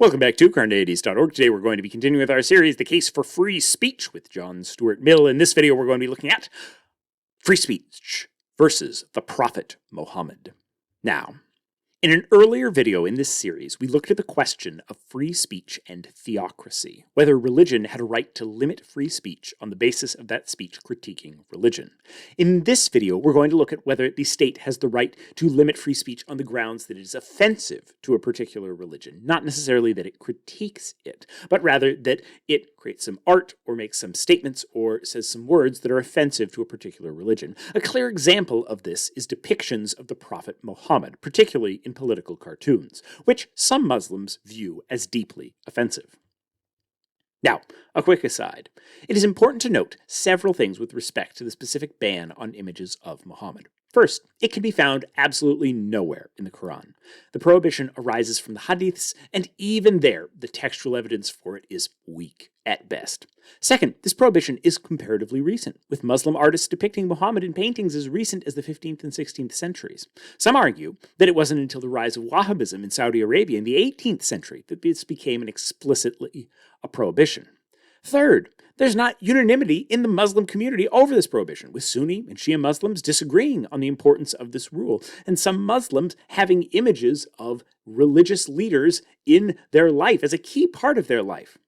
Welcome back to Carneades.org. Today we're going to be continuing with our series, The Case for Free Speech with John Stuart Mill. In this video, we're going to be looking at free speech versus the Prophet Muhammad. Now, in an earlier video in this series, we looked at the question of free speech and theocracy, whether religion had a right to limit free speech on the basis of that speech critiquing religion. In this video, we're going to look at whether the state has the right to limit free speech on the grounds that it is offensive to a particular religion, not necessarily that it critiques it, but rather that it creates some art or makes some statements or says some words that are offensive to a particular religion. A clear example of this is depictions of the Prophet Muhammad, particularly in political cartoons, which some Muslims view as deeply offensive. Now, a quick aside. It is important to note several things with respect to the specific ban on images of Muhammad. First, it can be found absolutely nowhere in the Quran. The prohibition arises from the hadiths, and even there, the textual evidence for it is weak at best. Second, this prohibition is comparatively recent, with Muslim artists depicting Muhammad in paintings as recent as the 15th and 16th centuries. Some argue that it wasn't until the rise of Wahhabism in Saudi Arabia in the 18th century that this became an explicitly a prohibition. Third, there's not unanimity in the Muslim community over this prohibition, with Sunni and Shia Muslims disagreeing on the importance of this rule, and some Muslims having images of religious leaders in their life as a key part of their life.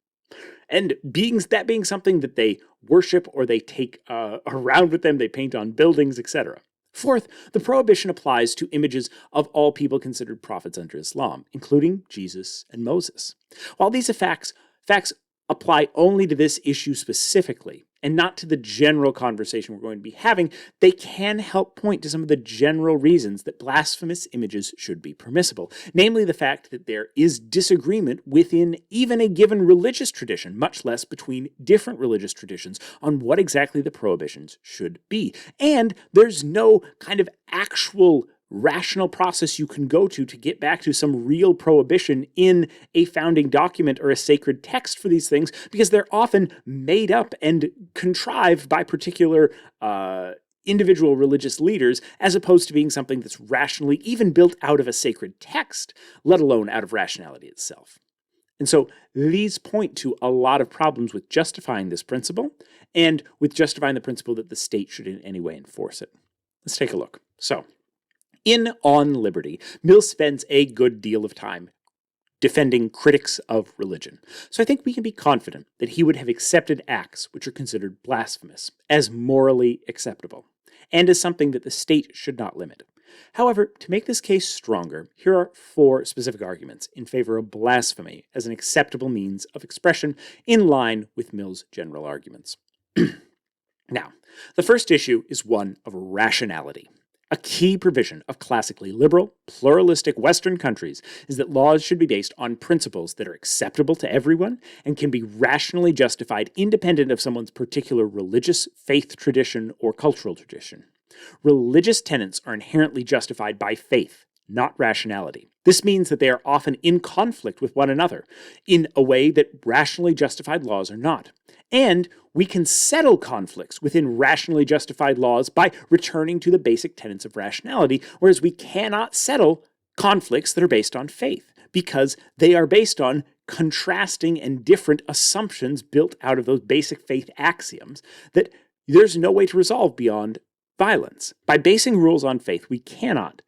And being something that they worship or they take around with them, they paint on buildings, etc. Fourth, the prohibition applies to images of all people considered prophets under Islam, including Jesus and Moses. While these facts apply only to this issue specifically, and not to the general conversation we're going to be having, they can help point to some of the general reasons that blasphemous images should be permissible, namely the fact that there is disagreement within even a given religious tradition, much less between different religious traditions, on what exactly the prohibitions should be. And there's no kind of actual rational process you can go to get back to some real prohibition in a founding document or a sacred text for these things, because they're often made up and contrived by particular individual religious leaders, as opposed to being something that's rationally even built out of a sacred text, let alone out of rationality itself. And so these point to a lot of problems with justifying this principle, and with justifying the principle that the state should in any way enforce it. Let's take a look. So, in On Liberty, Mill spends a good deal of time defending critics of religion. So I think we can be confident that he would have accepted acts which are considered blasphemous as morally acceptable, and as something that the state should not limit. However, to make this case stronger, here are 4 specific arguments in favor of blasphemy as an acceptable means of expression in line with Mill's general arguments. Now, the first issue is one of rationality. A key provision of classically liberal, pluralistic Western countries is that laws should be based on principles that are acceptable to everyone and can be rationally justified independent of someone's particular religious, faith tradition, or cultural tradition. Religious tenets are inherently justified by faith, not rationality. This means that they are often in conflict with one another in a way that rationally justified laws are not. And we can settle conflicts within rationally justified laws by returning to the basic tenets of rationality, whereas we cannot settle conflicts that are based on faith, because they are based on contrasting and different assumptions built out of those basic faith axioms that there's no way to resolve beyond violence. By basing rules on faith, we cannot.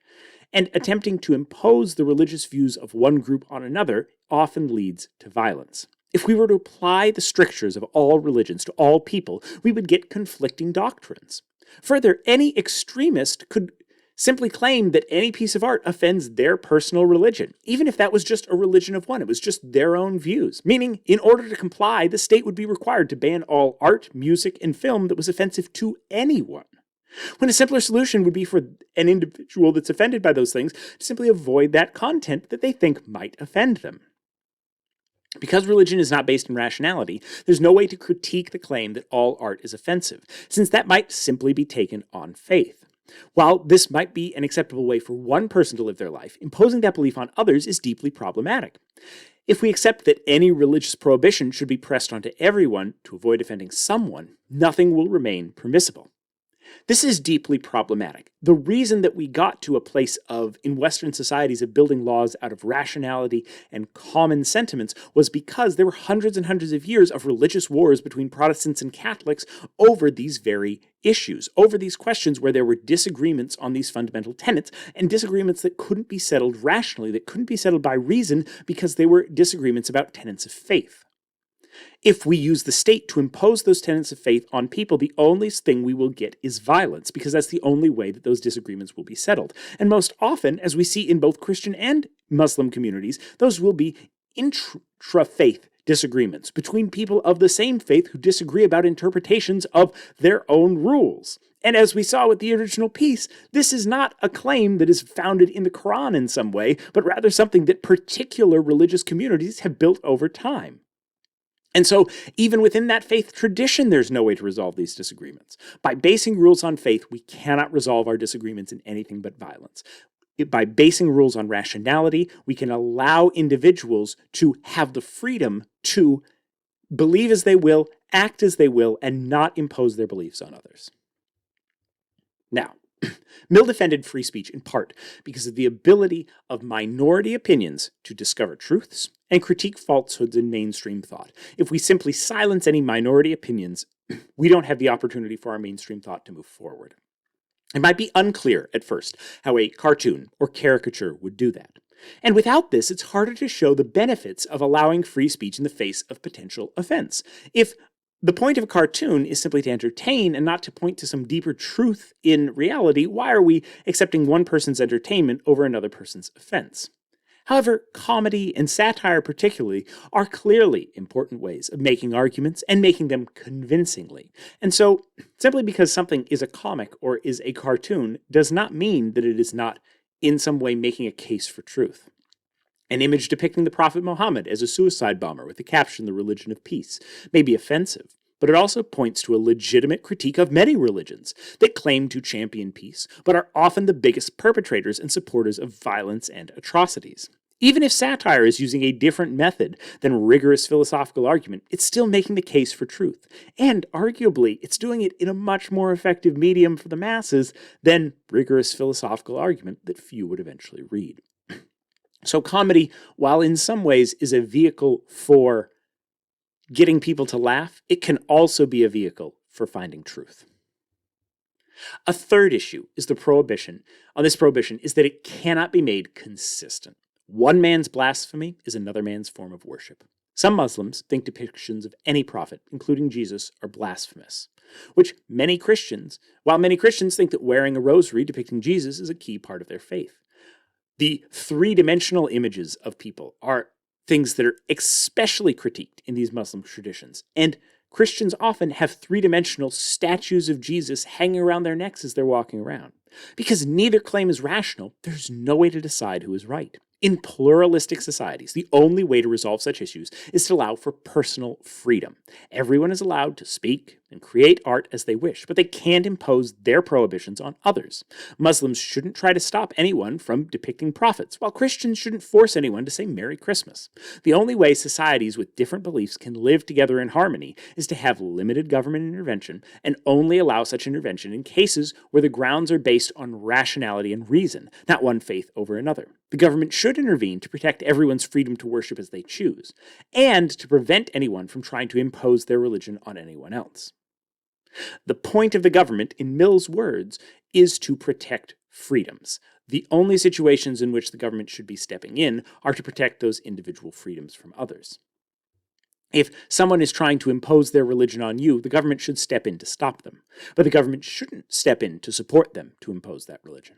And attempting to impose the religious views of one group on another often leads to violence. If we were to apply the strictures of all religions to all people, we would get conflicting doctrines. Further, any extremist could simply claim that any piece of art offends their personal religion, even if that was just a religion of one, it was just their own views. Meaning, in order to comply, the state would be required to ban all art, music, and film that was offensive to anyone. When a simpler solution would be for an individual that's offended by those things to simply avoid that content that they think might offend them. Because religion is not based in rationality, there's no way to critique the claim that all art is offensive, since that might simply be taken on faith. While this might be an acceptable way for one person to live their life, imposing that belief on others is deeply problematic. If we accept that any religious prohibition should be pressed onto everyone to avoid offending someone, nothing will remain permissible. This is deeply problematic. The reason that we got to a place in Western societies, of building laws out of rationality and common sentiments was because there were hundreds and hundreds of years of religious wars between Protestants and Catholics over these very issues, over these questions where there were disagreements on these fundamental tenets, and disagreements that couldn't be settled rationally, that couldn't be settled by reason, because they were disagreements about tenets of faith. If we use the state to impose those tenets of faith on people, the only thing we will get is violence, because that's the only way that those disagreements will be settled. And most often, as we see in both Christian and Muslim communities, those will be intra-faith disagreements between people of the same faith who disagree about interpretations of their own rules. And as we saw with the original piece, this is not a claim that is founded in the Quran in some way, but rather something that particular religious communities have built over time. And so, even within that faith tradition, there's no way to resolve these disagreements. By basing rules on faith, we cannot resolve our disagreements in anything but violence. By basing rules on rationality, we can allow individuals to have the freedom to believe as they will, act as they will, and not impose their beliefs on others. Now, Mill defended free speech in part because of the ability of minority opinions to discover truths and critique falsehoods in mainstream thought. If we simply silence any minority opinions, we don't have the opportunity for our mainstream thought to move forward. It might be unclear at first how a cartoon or caricature would do that. And without this, it's harder to show the benefits of allowing free speech in the face of potential offense. If the point of a cartoon is simply to entertain and not to point to some deeper truth in reality, why are we accepting one person's entertainment over another person's offense? However, comedy and satire particularly are clearly important ways of making arguments and making them convincingly. And so, simply because something is a comic or is a cartoon does not mean that it is not in some way making a case for truth. An image depicting the Prophet Muhammad as a suicide bomber with the caption, "The Religion of Peace," may be offensive, but it also points to a legitimate critique of many religions that claim to champion peace, but are often the biggest perpetrators and supporters of violence and atrocities. Even if satire is using a different method than rigorous philosophical argument, it's still making the case for truth. And arguably, it's doing it in a much more effective medium for the masses than rigorous philosophical argument that few would eventually read. So comedy, while in some ways is a vehicle for getting people to laugh, it can also be a vehicle for finding truth. A third issue is the prohibition is that it cannot be made consistent. One man's blasphemy is another man's form of worship. Some Muslims think depictions of any prophet, including Jesus, are blasphemous, while many Christians think that wearing a rosary depicting Jesus is a key part of their faith. The three-dimensional images of people are things that are especially critiqued in these Muslim traditions, and Christians often have three-dimensional statues of Jesus hanging around their necks as they're walking around. Because neither claim is rational, there's no way to decide who is right. In pluralistic societies, the only way to resolve such issues is to allow for personal freedom. Everyone is allowed to speak and create art as they wish, but they can't impose their prohibitions on others. Muslims shouldn't try to stop anyone from depicting prophets, while Christians shouldn't force anyone to say Merry Christmas. The only way societies with different beliefs can live together in harmony is to have limited government intervention and only allow such intervention in cases where the grounds are based on rationality and reason, not one faith over another. The government should intervene to protect everyone's freedom to worship as they choose, and to prevent anyone from trying to impose their religion on anyone else. The point of the government, in Mill's words, is to protect freedoms. The only situations in which the government should be stepping in are to protect those individual freedoms from others. If someone is trying to impose their religion on you, the government should step in to stop them, but the government shouldn't step in to support them to impose that religion.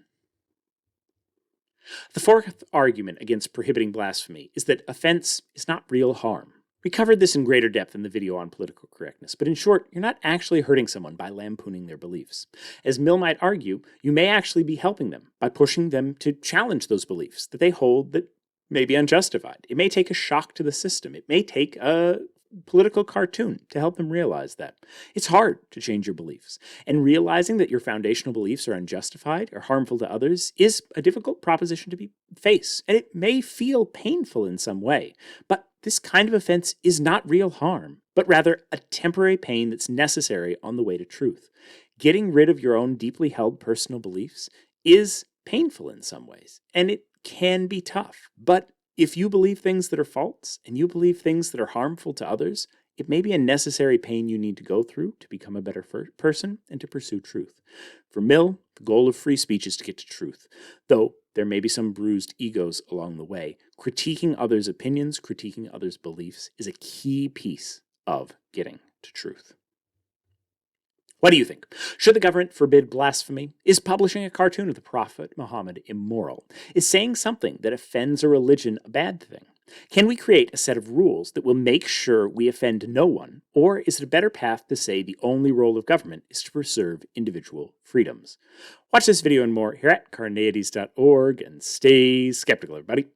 The fourth argument against prohibiting blasphemy is that offense is not real harm. We covered this in greater depth in the video on political correctness, but in short, you're not actually hurting someone by lampooning their beliefs. As Mill might argue, you may actually be helping them by pushing them to challenge those beliefs that they hold that may be unjustified. It may take a shock to the system. It may take a political cartoon to help them realize that. It's hard to change your beliefs, and realizing that your foundational beliefs are unjustified or harmful to others is a difficult proposition to face, and it may feel painful in some way, but this kind of offense is not real harm, but rather a temporary pain that's necessary on the way to truth. Getting rid of your own deeply held personal beliefs is painful in some ways, and it can be tough. But if you believe things that are false and you believe things that are harmful to others, it may be a necessary pain you need to go through to become a better person and to pursue truth. For Mill, the goal of free speech is to get to truth, though there may be some bruised egos along the way. Critiquing others' opinions, critiquing others' beliefs is a key piece of getting to truth. What do you think? Should the government forbid blasphemy? Is publishing a cartoon of the Prophet Muhammad immoral? Is saying something that offends a religion a bad thing? Can we create a set of rules that will make sure we offend no one? Or is it a better path to say the only role of government is to preserve individual freedoms? Watch this video and more here at Carneades.org and stay skeptical, everybody.